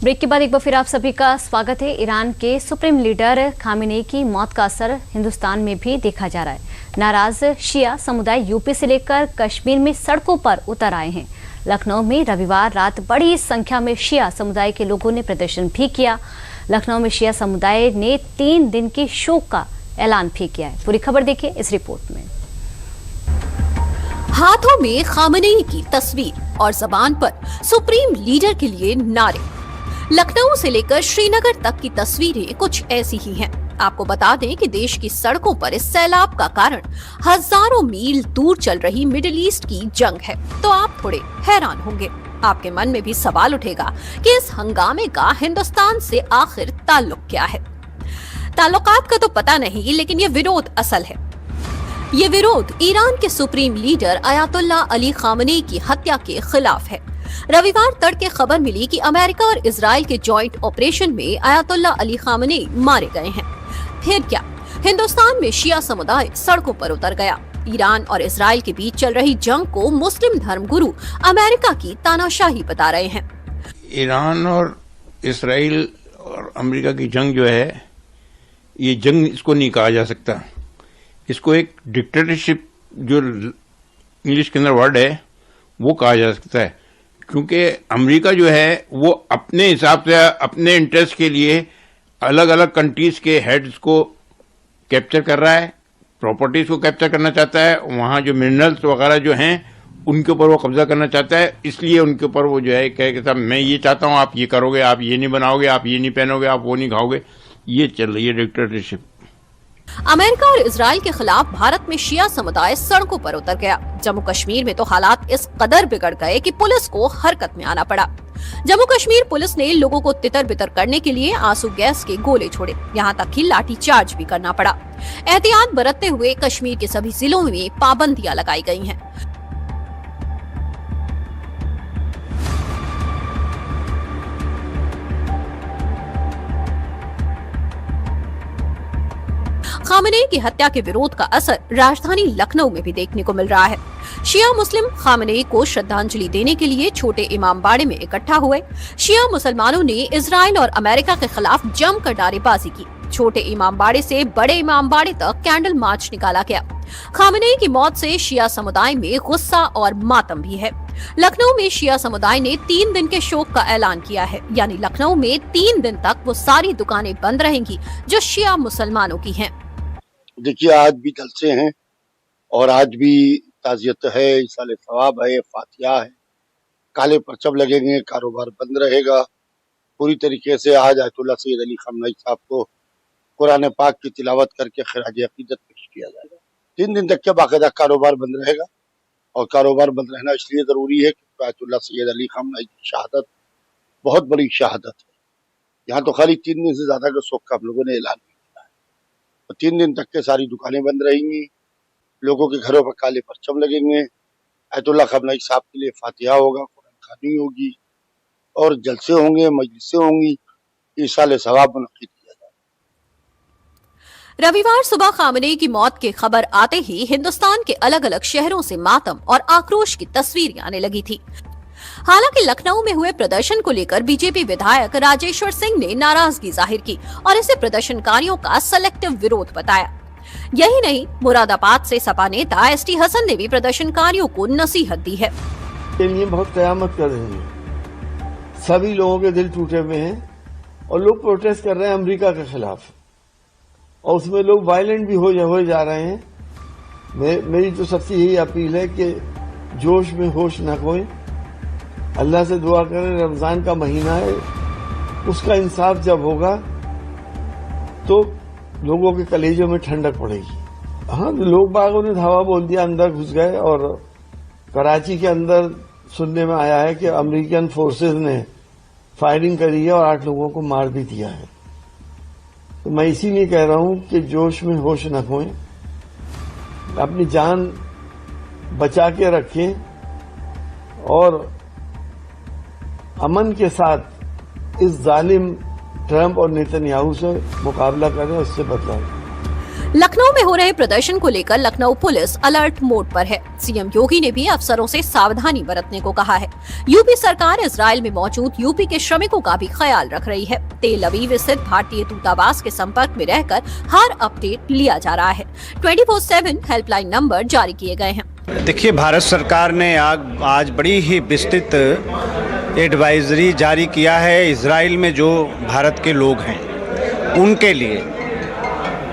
Break के बाद एक बार फिर आप सभी का स्वागत है। ईरान के सुप्रीम लीडर खामेनेई की मौत का असर हिंदुस्तान में भी देखा जा रहा है। नाराज शिया समुदाय यूपी से लेकर कश्मीर में सड़कों पर उतर आए हैं। लखनऊ में रविवार रात बड़ी संख्या में शिया समुदाय के लोगों ने प्रदर्शन भी किया। लखनऊ में शिया समुदाय ने 3 दिन के शोक का ऐलान भी किया है। पूरी खबर देखिए इस रिपोर्ट में। हाथों में खामेनेई की तस्वीर और जबान पर सुप्रीम लीडर के लिए नारे। लखनऊ से लेकर श्रीनगर तक की तस्वीरें कुछ ऐसी ही हैं। आपको बता दें कि देश की सड़कों पर इस सैलाब का कारण हजारों मील दूर चल रही मिडिल ईस्ट की जंग है। तो आप थोड़े हैरान होंगे, आपके मन में भी सवाल उठेगा कि इस हंगामे का हिंदुस्तान से आखिर ताल्लुक क्या है। ताल्लुकात का तो पता नहीं, लेकिन ये विरोध असल है। ये विरोध ईरान के supreme leader Ayatollah Ali Khamenei की हत्या के खिलाफ है। रविवार तड़के खबर मिली कि अमेरिका और इजराइल के जॉइंट ऑपरेशन में अयातुल्लाह अली खामेनेई मारे गए हैं। फिर क्या, हिंदुस्तान में शिया समुदाय सड़कों पर उतर गया। ईरान और इजराइल के बीच चल रही जंग को मुस्लिम धर्मगुरु अमेरिका की तानाशाही बता रहे हैं। ईरान और इजराइल और अमेरिका की जंग जो है, ये जंग इसको नहीं कहा जा सकता। इसको एक डिक्टेटरशिप, जो इंग्लिश के अंदर वर्ड है, वो कहा जा सकता है। क्योंकि अमेरिका जो है वो अपने हिसाब से अपने इंटरेस्ट के लिए अलग अलग कंट्रीज के हेड्स को कैप्चर कर रहा है, प्रॉपर्टीज को कैप्चर करना चाहता है, वहाँ जो मिनरल्स वगैरह जो हैं उनके ऊपर वो कब्जा करना चाहता है। इसलिए उनके ऊपर वो जो है कहे कि साहब मैं ये चाहता हूँ, आप ये करोगे, आप ये नहीं बनाओगे, आप ये नहीं पहनोगे, आप वो नहीं खाओगे। ये चल रही है डिक्टेटरशिप। अमेरिका और इजराइल के खिलाफ भारत में शिया समुदाय सड़कों पर उतर गया। जम्मू कश्मीर में तो हालात इस कदर बिगड़ गए कि पुलिस को हरकत में आना पड़ा। जम्मू कश्मीर पुलिस ने लोगों को तितर बितर करने के लिए आंसू गैस के गोले छोड़े, यहाँ तक कि लाठी चार्ज भी करना पड़ा। एहतियात बरतते हुए कश्मीर के सभी जिलों में पाबंदियां लगाई गई हैं। खामेनेई की हत्या के विरोध का असर राजधानी लखनऊ में भी देखने को मिल रहा है। शिया मुस्लिम खामेनेई को श्रद्धांजलि देने के लिए छोटे इमामबाड़े में इकट्ठा हुए। शिया मुसलमानों ने इजराइल और अमेरिका के खिलाफ जमकर नारेबाजी की। छोटे इमामबाड़े से बड़े इमामबाड़े तक कैंडल मार्च निकाला गया। खामेनेई की मौत से शिया समुदाय में गुस्सा और मातम भी है। लखनऊ में शिया समुदाय ने 3 दिन के शोक का ऐलान किया है, यानी लखनऊ में 3 दिन तक वो सारी दुकानें बंद रहेंगी जो शिया मुसलमानों की हैं। देखिए, आज भी जलसे हैं और आज भी ताजियत है, इसाले सवाब है, फातिहा है, काले परचम लगेंगे, कारोबार बंद रहेगा। पूरी तरीके से आज आयतुल्लाह सैयद अली खामेनेई साहब को कुरान पाक की तिलावत करके खिराज अकीदत पेश किया जाएगा। 3 दिन तक के बाकायदा कारोबार बंद रहेगा। और कारोबार बंद रहना इसलिए जरूरी है क्योंकि आयतुल्लाह सैयद अली खामेनेई की शहादत बहुत बड़ी शहादत है। यहाँ तो खाली 3 दिन से ज्यादा का शोक का हम लोगों ने ऐलान किया है। 3 दिन तक के सारी दुकानें बंद रहेंगी, लोगों के घरों पर काले परचम लगेंगे, आयतुल्लाह खामेनेई साहब के लिए फातिहा होगा, कुरान खानी होगी और जलसे होंगे, मजलिसें होंगी, इसाले सवाब मुनक्किद किया जाएगा। रविवार सुबह खामेनेई की मौत की खबर आते ही हिंदुस्तान के अलग अलग शहरों से मातम और आक्रोश की तस्वीरें आने लगी थी। हालांकि लखनऊ में हुए प्रदर्शन को लेकर बीजेपी विधायक राजेश्वर सिंह ने नाराजगी जाहिर की और इसे प्रदर्शनकारियों का सेलेक्टिव विरोध बताया। यही नहीं, मुरादाबाद से सपा नेता एसटी हसन ने भी प्रदर्शनकारियों को नसीहत दी है। के लिए बहुत कयामत कर रहे हैं, सभी लोगों के दिल टूटे हुए हैं और लोग प्रोटेस्ट कर रहे हैं अमेरिका के खिलाफ और उसमें लोग वायलेंट भी हो जा रहे हैं। मेरी तो सबसे यही अपील है कि जोश में होश न खोएं, अल्लाह से दुआ करें। रमजान का महीना है, उसका इंसाफ जब होगा तो लोगों के कलेजों में ठंडक पड़ेगी। हाँ, लोग बागों ने धावा बोल दिया, अंदर घुस गए और कराची के अंदर सुनने में आया है कि अमेरिकन फोर्सेस ने फायरिंग करी है और 8 लोगों को मार भी दिया है। तो मैं इसीलिए कह रहा हूं कि जोश में होश न खोएं, अपनी जान बचा के रखें और अमन के साथ इस जालिम ट्रंप और नेतन्याहू से मुकाबला करें, उससे बदलाव। लखनऊ में हो रहे प्रदर्शन को लेकर लखनऊ पुलिस अलर्ट मोड पर है। सीएम योगी ने भी अफसरों से सावधानी बरतने को कहा है। यूपी सरकार इजराइल में मौजूद यूपी के श्रमिकों का भी ख्याल रख रही है। तेल अवीव स्थित भारतीय दूतावास के संपर्क में रहकर हर अपडेट लिया जा रहा है। 24/7 हेल्पलाइन नंबर जारी किए गए हैं। देखिए, भारत सरकार ने आज बड़ी ही विस्तृत एडवाइजरी जारी किया है इजराइल में जो भारत के लोग हैं उनके लिए।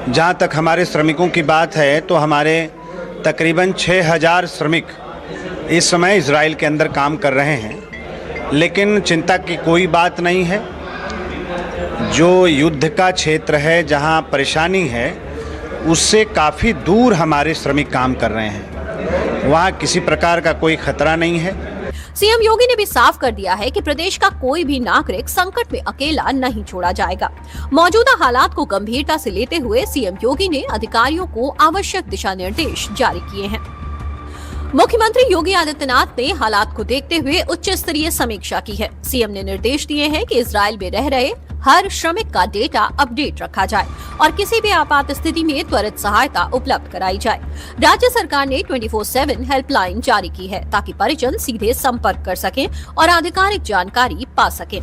जहाँ तक हमारे श्रमिकों की बात है तो हमारे तकरीबन 6000 श्रमिक इस समय इजराइल के अंदर काम कर रहे हैं, लेकिन चिंता की कोई बात नहीं है। जो युद्ध का क्षेत्र है, जहाँ परेशानी है, उससे काफ़ी दूर हमारे श्रमिक काम कर रहे हैं। वहाँ किसी प्रकार का कोई खतरा नहीं है। सीएम योगी ने भी साफ कर दिया है कि प्रदेश का कोई भी नागरिक संकट में अकेला नहीं छोड़ा जाएगा। मौजूदा हालात को गंभीरता से लेते हुए सीएम योगी ने अधिकारियों को आवश्यक दिशा निर्देश जारी किए हैं। मुख्यमंत्री योगी आदित्यनाथ ने हालात को देखते हुए उच्च स्तरीय समीक्षा की है। सीएम ने निर्देश दिए हैं कि इजराइल में रह रहे हर श्रमिक का डेटा अपडेट रखा जाए और किसी भी आपात स्थिति में त्वरित सहायता उपलब्ध कराई जाए। राज्य सरकार ने 24/7 हेल्पलाइन जारी की है ताकि परिजन सीधे संपर्क कर सकें और आधिकारिक जानकारी पा सकें।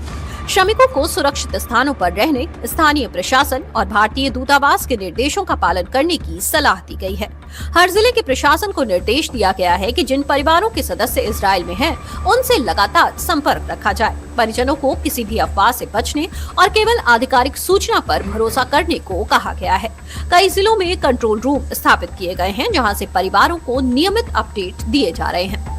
श्रमिकों को सुरक्षित स्थानों पर रहने, स्थानीय प्रशासन और भारतीय दूतावास के निर्देशों का पालन करने की सलाह दी गई है। हर जिले के प्रशासन को निर्देश दिया गया है कि जिन परिवारों के सदस्य इजराइल में हैं, उनसे लगातार संपर्क रखा जाए। परिजनों को किसी भी अफवाह से बचने और केवल आधिकारिक सूचना पर भरोसा करने को कहा गया है। कई जिलों में कंट्रोल रूम स्थापित किए गए हैं, जहां से परिवारों को नियमित अपडेट दिए जा रहे हैं।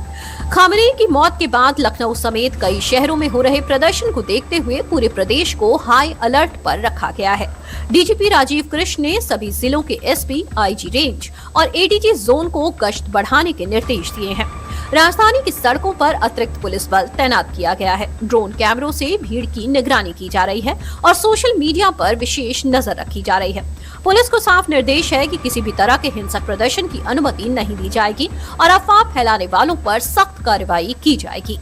खामनेई की मौत के बाद लखनऊ समेत कई शहरों में हो रहे प्रदर्शन को देखते हुए पूरे प्रदेश को हाई अलर्ट पर रखा गया है। डीजीपी राजीव कृष्ण ने सभी जिलों के एसपी, आईजी रेंज और एडीजी जोन को गश्त बढ़ाने के निर्देश दिए हैं। राजधानी की सड़कों पर अतिरिक्त पुलिस बल तैनात किया गया है। ड्रोन कैमरों से भीड़ की निगरानी की जा रही है और सोशल मीडिया पर विशेष नजर रखी जा रही है। पुलिस को साफ निर्देश है कि किसी भी तरह के हिंसक प्रदर्शन की अनुमति नहीं दी जाएगी और अफवाह फैलाने वालों पर सख्त कार्रवाई की जाएगी।